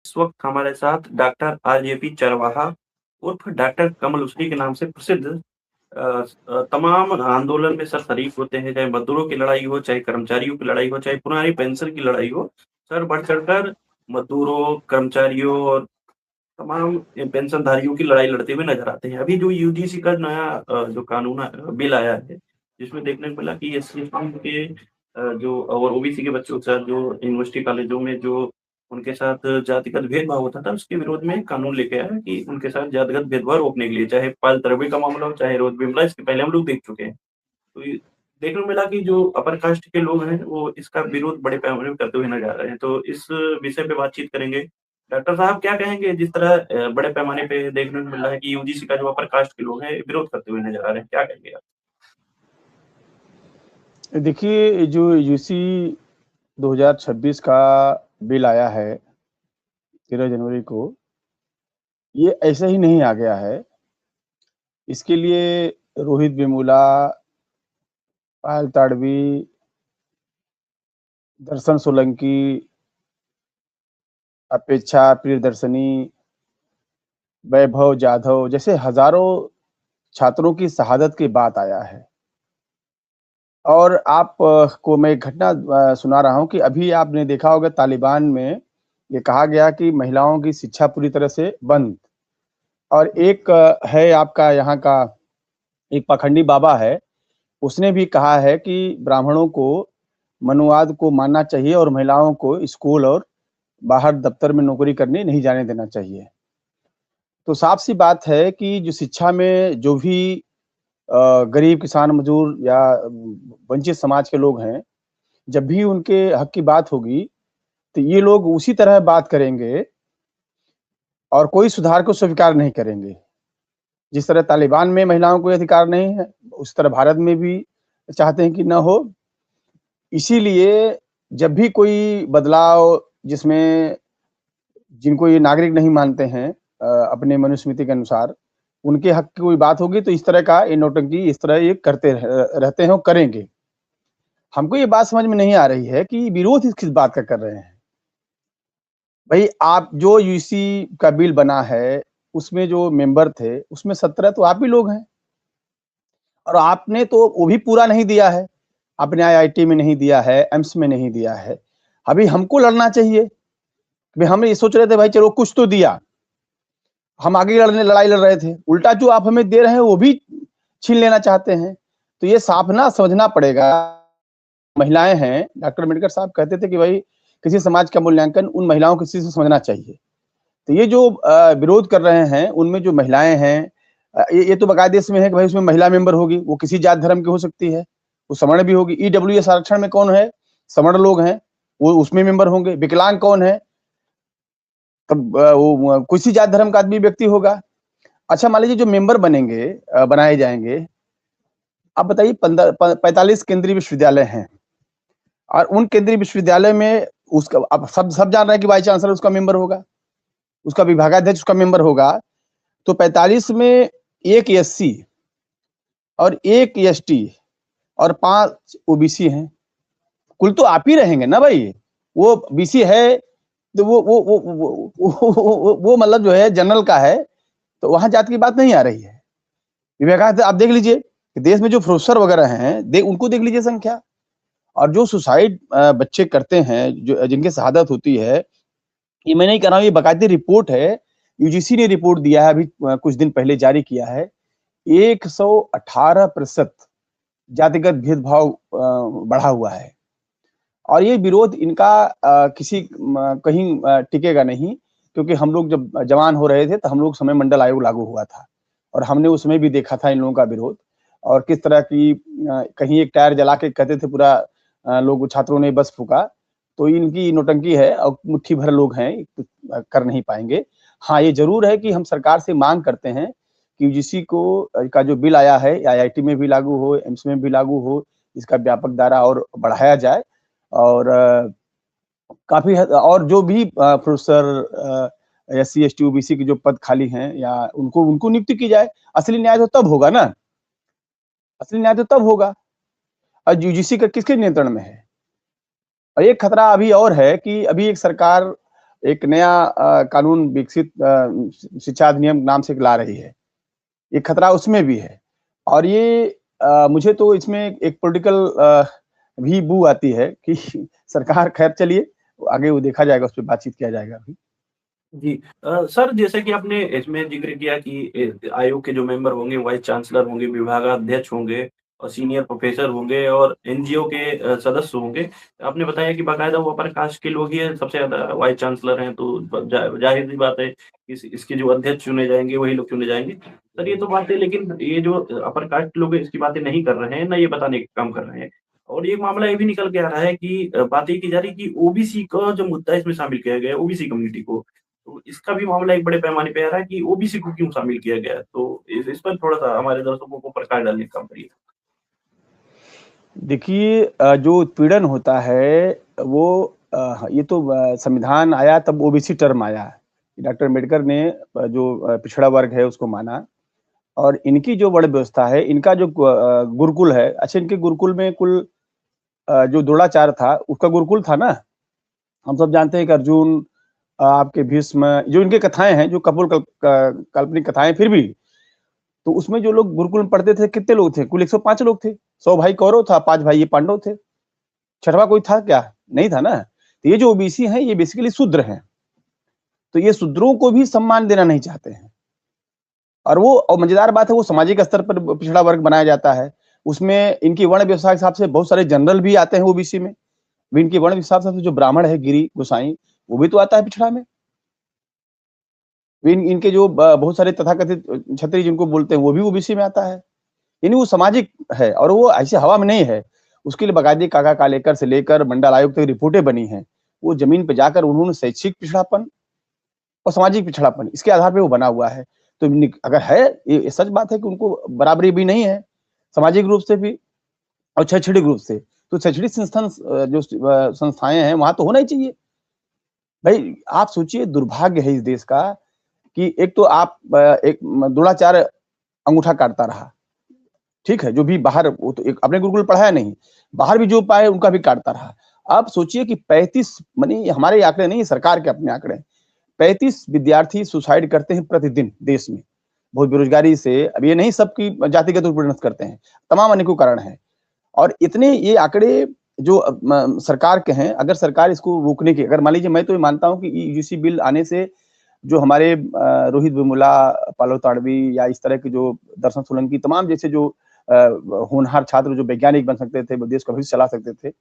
इस वक़्त हमारे साथ डॉक्टर आरजेपी चरवाहा उर्फ डॉक्टर कमल उसरी के नाम से प्रसिद्ध तमाम आंदोलन में सर शरीक होते हैं, चाहे मज़दूरों की लड़ाई हो, चाहे कर्मचारियों की लड़ाई हो, चाहे पुरानी पेंशन की लड़ाई हो। सर बढ़-चढ़कर मज़दूरों, कर्मचारियों और तमाम पेंशनधारियों की लड़ाई लड़ते हुए नज़र आते हैं। अभी जो यूजीसी का नया जो कानून बिल आया है, जिसमें देखने को मिला कि एससी-एसटी के जो और ओबीसी के बच्चों के साथ जो यूनिवर्सिटी कॉलेजों में जो उनके साथ जातिगत भेदभाव होता था, उसके विरोध में कानून लेके आया है कि उनके साथ जातिगत भेदभाव रोकने के लिए, चाहे पायल तरबे का मामला हो, चाहे रोज़ बिमला, इसके पहले हम लोग देख चुके हैं। तो ये देखने को मिला कि जो अपर कास्ट के लोग हैं, वो इसका विरोध बड़े पैमाने पे करते हुए नज़र आ रहे हैं। तो इस विषय पे बातचीत करेंगे। डॉक्टर साहब क्या कहेंगे जिस तरह बड़े पैमाने पे देखने को मिल रहा है कि यूजीसी का जो अपर कास्ट के लोग हैं, विरोध करते हुए नज़र आ रहे हैं, क्या कहेंगे आप? देखिए, जो यूसी 2026 का बिल आया है 13 जनवरी को, ये ऐसे ही नहीं आ गया है। इसके लिए रोहित वेमुला, पायल ताडवी, दर्शन सोलंकी, अपेक्षा प्रियदर्शनी, वैभव जाधव जैसे हजारों छात्रों की शहादत के बाद आया है। और आप को मैं एक घटना सुना रहा हूँ कि अभी आपने देखा होगा तालिबान में ये कहा गया कि महिलाओं की शिक्षा पूरी तरह से बंद। और एक है आपका यहाँ का एक पाखंडी बाबा है, उसने भी कहा है कि ब्राह्मणों को मनुवाद को मानना चाहिए और महिलाओं को स्कूल और बाहर दफ्तर में नौकरी करने नहीं जाने देना चाहिए। तो साफ-सी बात है कि जो शिक्षा में जो भी गरीब किसान मजदूर या वंचित समाज के लोग हैं, जब भी उनके हक की बात होगी, तो ये लोग उसी तरह बात करेंगे और कोई सुधार को स्वीकार नहीं करेंगे। जिस तरह तालिबान में महिलाओं को अधिकार नहीं है, उस तरह भारत में भी चाहते हैं कि ना हो। इसीलिए जब भी कोई बदलाव जिसमें जिनको ये नागरिक नहीं मानते हैं अपने मनुस्मृति के अनुसार, उनके हक की कोई बात होगी तो इस तरह का ये नौटंकी इस तरह ये करते रहते हैं और करेंगे। हमको ये बात समझ में नहीं आ रही है कि विरोध किस बात का कर रहे हैं। भाई आप जो यूसी का बिल बना है, उसमें जो मेंबर थे, उसमें 17 तो आप ही लोग हैं। और आपने तो वो भी पूरा नहीं दिया है। आपने आईआईटी में नहीं दिया है, एम्स में नहीं दिया है। अभी हमको लड़ना चाहिए। भाई हम ये सोच रहे थे भाई चलो कुछ तो दिया। हम आगे लड़ाई लड़ रहे थे। उल्टा जो आप हमें दे रहे हैं वो भी छीन लेना चाहते हैं। तो ये साफ ना समझना पड़ेगा। महिलाएं हैं, डॉक्टर अम्बेडकर साहब कहते थे कि भाई किसी समाज का मूल्यांकन उन महिलाओं की स्थिति से समझना चाहिए। तो ये जो विरोध कर रहे हैं, उनमें जो महिलाएं हैं, ये तो बाकायदे इसमें है कि भाई उसमें महिला मेंबर होगी, वो किसी जात धर्म की हो सकती है, वो सवर्ण भी होगी। ईडब्ल्यूएस आरक्षण में कौन है? सवर्ण लोग हैं, वो उसमें मेंबर होंगे। विकलांग कौन है? तब वो किसी जात धर्म का आदमी व्यक्ति होगा। अच्छा मान लीजिए जो मेंबर बनेंगे, बनाए जाएंगे, आप बताइए 45 केंद्रीय विश्वविद्यालय हैं और उन केंद्रीय विश्वविद्यालय में उसका अब सब जान रहे हैं कि वाइस चांसलर उसका मेंबर होगा, उसका विभागाध्यक्ष उसका मेंबर होगा। तो 45 में एक एससी और एक एसटी और 5 ओबीसी हैं। कुल तो आप ही रहेंगे ना भाई। वो बीसी है तो वो मतलब जो है जनरल का है, तो वहां जात की बात नहीं आ रही है। विवेकानंद आप देख लीजिए कि देश में जो प्रोफेसर वगैरह हैं, उनको देख लीजिए संख्या। और जो सुसाइड बच्चे करते हैं, जो जिनकी शहादत होती है, ये मैं नहीं कह रहा हूँ, ये बाकायदे रिपोर्ट है। यूजीसी ने रिपोर्ट दिया है, अभी कुछ दिन पहले जारी किया है। 118% जातिगत भेदभाव बढ़ा हुआ है। और ये विरोध इनका किसी कहीं टिकेगा नहीं, क्योंकि हम लोग जब जवान हो रहे थे तो हम लोग समय मंडल आयोग लागू हुआ था और हमने उसमें भी देखा था इन लोगों का विरोध और किस तरह की कहीं एक टायर जला के कहते थे पूरा लोग छात्रों ने बस फूका। तो इनकी नौटंकी है और मुट्ठी भर लोग हैं, कर नहीं पाएंगे। हाँ, ये जरूर है कि हम सरकार से मांग करते हैं कि यूजीसी को का जो बिल आया है आईआईटी में भी लागू हो, एम्स में भी लागू हो, इसका व्यापक दायरा और बढ़ाया जाए। और काफी और जो भी प्रोफेसर एससी एसटी ओबीसी के जो पद खाली हैं या उनको उनको नियुक्ति की जाए। असली न्याय तो तब होगा ना, असली न्याय तो तब होगा। और यूजीसी का किसके नियंत्रण में है? और एक खतरा अभी और है कि अभी एक सरकार एक नया कानून विकसित शिक्षा अधिनियम नाम से ला रही है। ये खतरा उसमें भी है और ये मुझे तो इसमें एक पॉलिटिकल भी बू आती है कि सरकार खैर चलिए आगे वो देखा जाएगा, उस पे बातचीत किया जाएगा अभी। जी। सर जैसे कि आपने इसमें ज़िक्र किया कि आयोग के जो मेंबर होंगे, वाइस चांसलर होंगे, विभागाध्यक्ष होंगे और सीनियर प्रोफ़ेसर होंगे और एनजीओ के सदस्य होंगे। आपने बताया कि बाकायदा वो अपर कास्ट के लोग ही हैं, सबसे ज़्यादा वाइस चांसलर हैं, तो ज़ाहिर-सी बात है इसके जो अध्यक्ष चुने जाएँगे, वही लोग चुने जाएँगे। सर ये तो बात है, लेकिन ये जो अपर कास्ट लोग हैं, इसकी बातें नहीं कर रहे हैं, ना ये बताने का काम कर रहे हैं। और ये मामला ये भी निकल के आ रहा है कि बात ये की जा रही है कि ओबीसी का जो मुद्दा इसमें शामिल किया गया है, ओबीसी कम्युनिटी को। तो इसका भी मामला एक बड़े पैमाने पे आ रहा है कि ओबीसी को क्यों शामिल किया गया है? तो इस पर थोड़ा-सा हमारे दर्शकों को प्रकाश डालने का काम करिए। देखिए जो उत्पीड़न होता है वो ये तो संविधान आया तब ओबीसी टर्म आया। डॉक्टर अम्बेडकर ने जो पिछड़ा वर्ग है उसको माना और इनकी जो वर्ण व्यवस्था है, इनका जो गुरुकुल है, अच्छा इनके गुरुकुल में कुल जो द्रोणाचार्य था, उसका गुरुकुल था ना? हम सब जानते हैं कि अर्जुन आपके भीष्म जो इनकी कथाएँ हैं, जो कपोल कल्प क काल्पनिक कथाएँ फिर भी, तो उसमें जो लोग गुरुकुल में पढ़ते थे, कितने लोग थे? कुल 105 लोग थे। 100 भाई कौरव था, 5 भाई ये पांडव थे। छठवां कोई था क्या? नहीं था ना। तो ये जो ओबीसी हैं, ये बेसिकली शूद्र हैं। तो ये शूद्रों को भी सम्मान देना नहीं चाहते हैं। और मजेदार बात है वो सामाजिक स्तर पर पिछड़ा वर्ग बनाया जाता है। उसमें इनकी वर्ण व्यवस्था के हिसाब से बहुत सारे जनरल भी आते हैं ओबीसी में। इनकी वर्ण के हिसाब से जो ब्राह्मण है, गिरी, गोसाई, वो भी तो आता है पिछड़ा में। इनके जो बहुत सारे तथाकथित क्षत्रिय जिनको बोलते हैं, वो भी ओबीसी में आता है। यानी वो सामाजिक है और वो ऐसे हवा में नहीं है। उसके लिए बाकायदे काका कालेकर से लेकर मंडल आयोग तक रिपोर्टें बनी हैं। वो जमीन पे जाकर उन्होंने शैक्षिक पिछड़ापन और सामाजिक पिछड़ापन इसके आधार पे वो बना हुआ है। तो अगर है ये सच बात है कि उनको बराबरी भी नहीं है, सामाजिक रूप से भी और शैक्षणिक रूप से। तो शैक्षणिक संस्थान जो संस्थाएँ हैं, वहाँ तो होना ही चाहिए। भाई आप सोचिए दुर्भाग्य है इस देश का कि एक तो आप एक द्रोणाचार्य अंगूठा काटता रहा। ठीक है, जो भी बाहर वो तो एक अपने गुरुकुल पढ़ाया नहीं, बाहर भी जो पाए उनका भी काटता रहा। आप सोचिए कि 35 माने हमारे आंकड़े नहीं, सरकार के अपने आंकड़े, 35 विद्यार्थी सुसाइड करते हैं प्रतिदिन देश में। बहुत बेरोजगारी से अब ये नहीं सबकी जातिगत उत्पीड़न करते हैं, तमाम अनेकों कारण हैं। और इतने ये आंकड़े जो सरकार के हैं, अगर सरकार इसको रोकने की अगर मान लीजिए मैं तो ये मानता हूँ कि यूजीसी बिल आने से जो हमारे रोहित वेमुला, पल्लव ताडवी या इस तरह के जो दर्शन सोलंकी तमाम जैसे जो होनहार छात्र जो वैज्ञानिक बन सकते थे, देश का भविष्य चला सकते थे,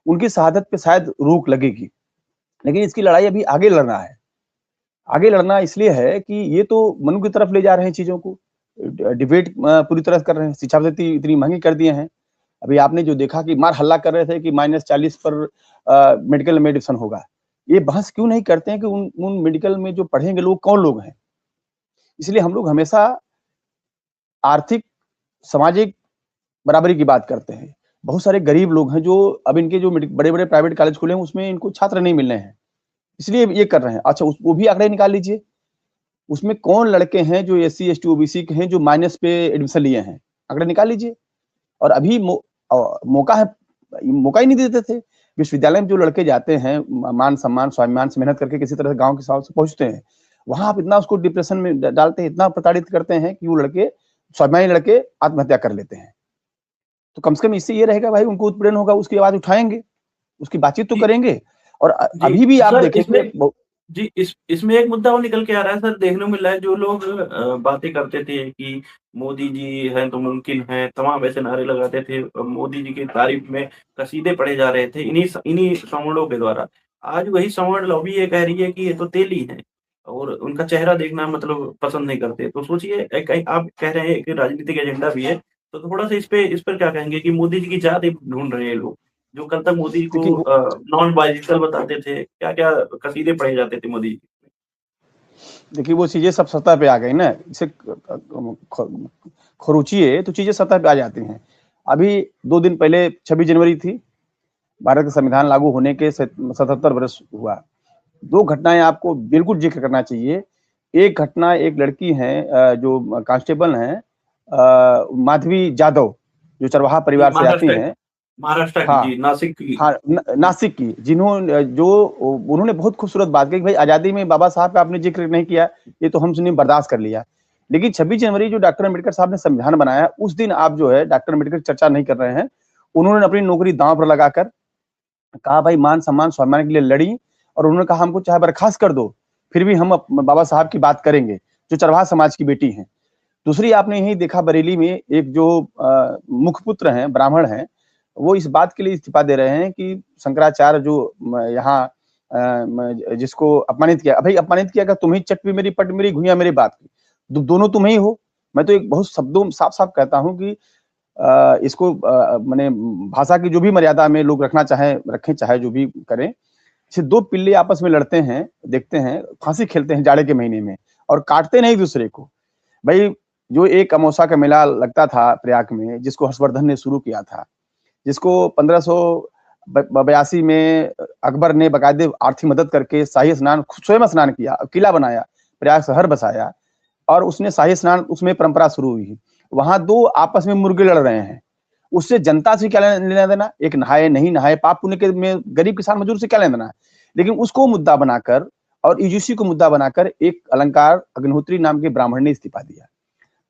उनकी शहादत पे शायद रोक लगेगी। लेकिन इसकी लड़ाई अभी आगे लड़ना है। आगे लड़ना इसलिए है कि ये तो मनु की तरफ ले जा रहे हैं चीज़ों को। डिबेट पूरी तरह से कर रहे हैं। शिक्षा पद्धति इतनी महँगी कर दिए हैं। अभी आपने जो देखा कि मार हल्ला कर रहे थे कि -40 पर मेडिकल में एडमिशन होगा। ये बहस क्यों नहीं करते हैं कि उन मेडिकल में जो पढ़ेंगे लोग कौन लोग हैं? इसलिए हम लोग हमेशा आर्थिक, सामाजिक बराबरी की बात करते हैं। बहुत सारे गरीब लोग हैं जो अब इनके जो बड़े-बड़े प्राइवेट कॉलेज खुले हैं उसमें इनको छात्र नहीं मिल रहे हैं। इसलिए ये कर रहे हैं। अच्छा वो भी आंकड़े निकाल लीजिए। उसमें कौन लड़के हैं जो एससी, एसटी, ओबीसी के हैं जो माइनस पे एडमिशन लिए हैं? आंकड़े निकाल लीजिए। और अभी मौका है मौका ही नहीं देते थे। विश्वविद्यालय में जो लड़के जाते हैं मान-सम्मान, स्वाभिमान से मेहनत करके किसी तरह गाँव के हिसाब से पहुँचते हैं। वहाँ आप इतना उसको डिप्रेशन में डालते हैं, इतना प्रताड़ित करते हैं कि वो लड़के स्वाभिमानी लड़के आत्महत्या कर लेते हैं। तो कम से कम इससे ये रहेगा भाई उनको उत्पीड़न होगा, उसकी आवाज़ उठाएँगे, उसकी बातचीत तो जी, करेंगे और जी। अभी भी आप सर देखेंगे इसमें जी, इसमें एक मुद्दा और निकल के आ रहा है सर, देखने को मिल रहा है जो लोग बातें करते थे कि मोदी जी हैं तो मुमकिन है, तमाम ऐसे नारे लगाते थे। मोदी जी की तारीफ में कसीदे पढ़े जा रहे थे इन्हीं सवर्णों के द्वारा। आज वही सवर्ण लॉबी ये कह रही है कि ये तो तेली हैं और उनका चेहरा देखना मतलब पसंद नहीं करते। तो सोचिए आप कह रहे हैं कि राजनीतिक एजेंडा भी है, तो थोड़ा-सा इस पर क्या कहेंगे कि मोदी जी की जात ढूँढ रहे हैं ये लोग? जो कल तक मोदी जी को देखिए वो नॉन बायलिकल बताते थे, क्या-क्या कसीदे पढ़े जाते थे मोदी जी के। देखिए वो चीज़ें सब सतह पे आ गई ना, इसे खरोंचिए तो चीज़ें सतह पे आ जाती हैं। अभी 2 दिन पहले 26 जनवरी थी, भारत का संविधान लागू होने के 77 वर्ष हुआ। 2 घटनाएँ आपको बिल्कुल ज़िक्र करना चाहिए। एक घटना एक लड़की हैं जो कांस्टेबल हैं माधवी जाधव, जो चरवाहा जी, परिवार से आती महाराष्ट्र हैं। महाराष्ट्र की, हाँ, जी, नासिक की। हाँ, नासिक की, जिन्होंने जो उन्होंने बहुत खूबसूरत बात कही, भाई आजादी में बाबा साहब का आपने जिक्र नहीं किया, ये तो हमने बर्दाश्त कर लिया। लेकिन 26 जनवरी जो डॉक्टर अम्बेडकर साहब ने संविधान बनाया, उस दिन आप जो है डॉक्टर अम्बेडकर चर्चा नहीं कर रहे हैं। उन्होंने अपनी नौकरी दांव पर लगाकर कहा, भाई मान सम्मान स्वाभिमान के लिए लड़ी, और उन्होंने कहा हमको चाहे बर्खास्त कर दो, फिर भी हम बाबा साहब की बात करेंगे, जो चरवाहा समाज की बेटी हैं। दूसरी आपने यही देखा, बरेली में एक जो मुखपुत्र हैं, ब्राह्मण हैं, वो इस बात के लिए इस्तीफा दे रहे हैं कि शंकराचार्य जो यहाँ जिसको अपमानित किया, भाई अपमानित किया, तुम ही चट भी मेरी पट मेरी घुइयां मेरी बात की, दोनों तुम ही हो। मैं तो एक बहुत शब्दों साफ साफ कहता हूं कि इसको मैंने भाषा की जो भी मर्यादा में लोग रखना चाहे रखें, चाहे जो भी करें। जैसे दो पिल्ले आपस में लड़ते हैं, देखते हैं, फांसी खेलते हैं जाड़े के महीने में, और काटते नहीं दूसरे को। भाई जो एक अमावस्या का मेला लगता था प्रयाग में, जिसको हर्षवर्धन ने शुरू किया था, जिसको 1582 में अकबर ने बाकायदे आर्थिक मदद करके शाही स्नान, स्वयं स्नान किया, किला बनाया, प्रयाग शहर बसाया, और उसने शाही स्नान, उसमें परंपरा शुरू हुई। वहां दो आपस में मुर्गे लड़ रहे हैं, उससे जनता से क्या लेना देना, एक नहाए नहीं नहाए, पाप पुण्य के में गरीब किसान मजदूर से क्या लेना देना है। लेकिन उसको मुद्दा बनाकर और यूजीसी को मुद्दा बनाकर एक अलंकार अग्निहोत्री नाम के ब्राह्मण ने इस्तीफा दिया।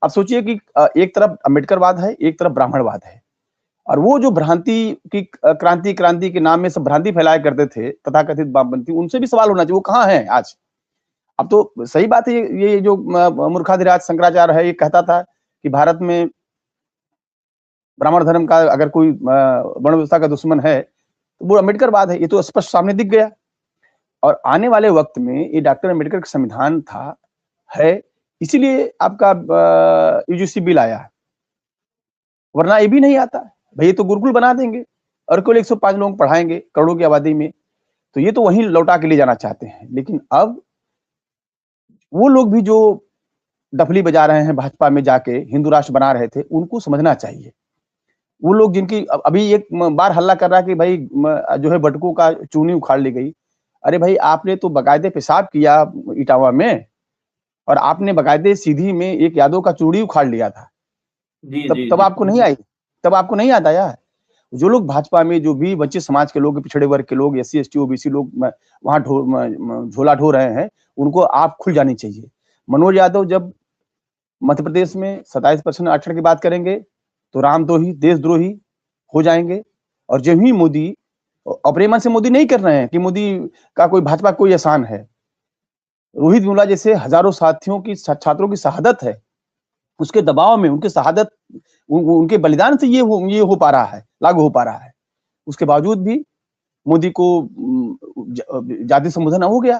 अब सोचिए कि एक तरफ अम्बेडकरवाद है, एक तरफ ब्राह्मणवाद है, और वो जो भ्रांति की क्रांति क्रांति के नाम में सब भ्रांति फैलाया करते थे तथाकथित वामपंथी, उनसे भी सवाल होना चाहिए, वो कहाँ है आज। अब तो सही बात है, ये जो मूर्खाधिराज शंकराचार्य है, ये कहता था कि भारत में ब्राह्मण धर्म का अगर कोई वर्ण व्यवस्था का दुश्मन है तो वो अम्बेडकरवाद है, ये तो स्पष्ट सामने दिख गया। और आने वाले वक्त में ये डॉक्टर अम्बेडकर का संविधान था, है, इसीलिए आपका यूजीसी बिल आया है, वरना ये भी नहीं आता। भाई ये तो गुरुकुल बना देंगे और केवल 105 लोग पढ़ाएंगे करोड़ों की आबादी में, तो ये तो वहीं लौटा के ले जाना चाहते हैं। लेकिन अब वो लोग भी जो डफली बजा रहे हैं भाजपा में जाके, हिंदू राष्ट्र बना रहे थे, उनको समझना चाहिए। वो लोग जिनकी अभी एक बार हल्ला कर रहा है कि भाई जो है बटुकों का चूनी उखाड़ ली गई। अरे भाई आपने तो बकायदे पेशाब किया इटावा में, और आपने बकायदे सीधी में एक यादव का चूड़ी उखाड़ लिया था, जी, तब जी, तब जी। आपको नहीं आई, तब आपको नहीं याद आया। जो लोग भाजपा में जो भी वंचित समाज के लोग, पिछड़े वर्ग के लोग, एससी एसटी ओबीसी लोग वहां झोला ढो रहे हैं, उनको आप खुल जानी चाहिए। मनोज यादव जब मध्य प्रदेश में 27% आरक्षण की बात करेंगे तो रामद्रोही देशद्रोही हो जाएंगे। और जब ही मोदी, अपने मन से मोदी नहीं कर रहे हैं कि मोदी का कोई भाजपा कोई एहसान है, रोहित मुला जैसे हजारों साथियों की, छात्रों की शहादत है, उसके दबाव में उनकी शहादत, उनके बलिदान से ये हो पा रहा है, लागू हो पा रहा है। उसके बावजूद भी मोदी को जाति संबोधन हो गया।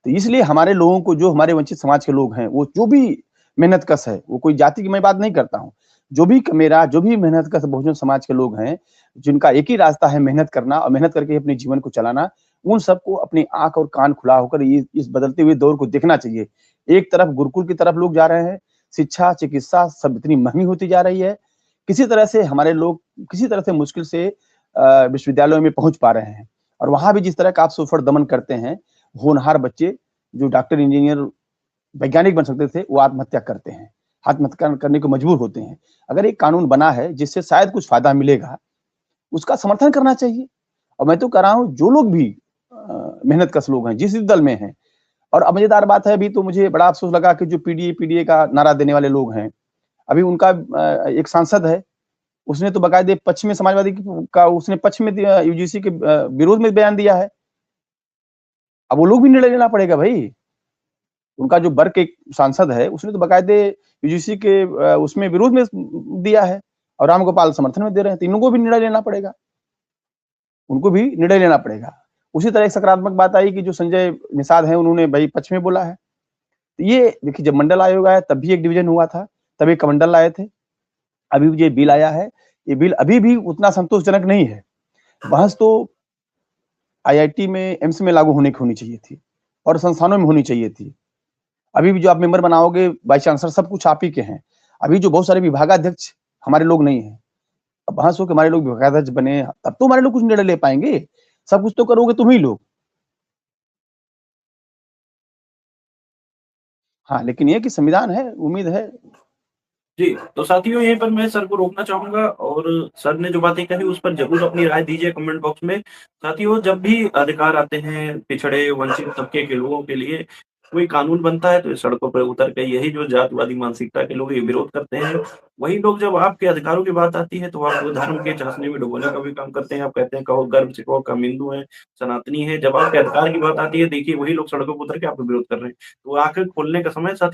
तो इसलिए हमारे लोगों को, जो हमारे वंचित समाज के लोग हैं, वो जो भी मेहनत कश है, वो कोई जाति की मैं बात नहीं करता हूँ, जो भी मेरा जो भी मेहनत कश बहुजन समाज के लोग हैं, जिनका एक ही रास्ता है मेहनत करना और मेहनत करके अपने जीवन को चलाना, उन सबको अपनी आंख और कान खुला होकर इस बदलते हुए दौर को देखना चाहिए। एक तरफ गुरुकुल की तरफ लोग जा रहे हैं, शिक्षा चिकित्सा सब इतनी महंगी होती जा रही है, किसी तरह से हमारे लोग किसी तरह से मुश्किल से विश्वविद्यालयों में पहुंच पा रहे हैं। और वहां भी जिस तरह का आप सोफर दमन करते हैं, होनहार बच्चे जो डॉक्टर इंजीनियर वैज्ञानिक बन सकते थे, वो आत्महत्या करते हैं, आत्महत्या करने को मजबूर होते हैं। अगर एक कानून बना है जिससे शायद कुछ फायदा मिलेगा, उसका समर्थन करना चाहिए। और मैं तो कह रहा हूँ, जो लोग भी मेहनत कश लोग हैं, जिस दल में हैं, और अब मजेदार बात है, अभी तो मुझे बड़ा अफसोस लगा कि जो पीडीए पीडीए का नारा देने वाले लोग हैं, अभी उनका एक सांसद है, उसने तो बकायदे पश्चिमी समाजवादी का उसने पश्चिम में यूजीसी के विरोध में बयान दिया है। अब वो लोग भी निर्णय लेना पड़ेगा भाई। उनका जो वर्ग एक सांसद है, उसने तो बकायदे यूजीसी के उसमें विरोध में दिया है, और रामगोपाल समर्थन में दे रहे हैं, तो इनको भी निर्णय लेना पड़ेगा, उनको भी निर्णय लेना पड़ेगा। उसी तरह एक सकारात्मक बात आई कि जो संजय निषाद है, उन्होंने भाई पक्ष में बोला है। तो ये देखिए, जब मंडल आयोग आया तब भी एक डिवीजन हुआ था, तब एक कमंडल लाए थे, अभी ये बिल आया है, ये बिल अभी भी उतना संतोषजनक नहीं है। बहस तो आईआईटी में, एम्स में लागू होनी चाहिए थी, और संस्थानों में होनी चाहिए थी। अभी भी जो आप मेंबर बनाओगे, वाइस चांसलर, सब कुछ आप ही के हैं। अभी जो बहुत सारे विभागाध्यक्ष हमारे लोग नहीं है, अब बहस हो कि हमारे लोग विभागाध्यक्ष बने, तब तो हमारे लोग कुछ निर्णय ले पाएंगे। सब कुछ तो करोगे तुम ही लोग। हाँ, लेकिन ये कि संविधान है, उम्मीद है। जी, तो साथियों यहीं पर मैं सर को रोकना चाहूँगा और सर ने जो बातें कही उस पर ज़रूर अपनी राय दीजिए कमेंट बॉक्स में। साथियों जब भी अधिकार आते हैं पिछड़े, वंचित तबके के लोगों के लिए, कोई कानून बनता है तो ये सड़कों पे उतर के यही जो जातवादी मानसिकता के लोग ये विरोध करते हैं। वही लोग जब आपके अधिकारों की बात आती है तो आपको धर्म के चाशनी में डुबोने का भी काम करते हैं। आप कहते हैं कहो गर्व से कहो कि हम हिंदू हैं, सनातनी हैं। जब आपके अधिकार की बात आती है देखिए वही लोग सड़कों पे उतर के आपका विरोध कर रहे हैं। तो आँखें खोलने का समय साथियों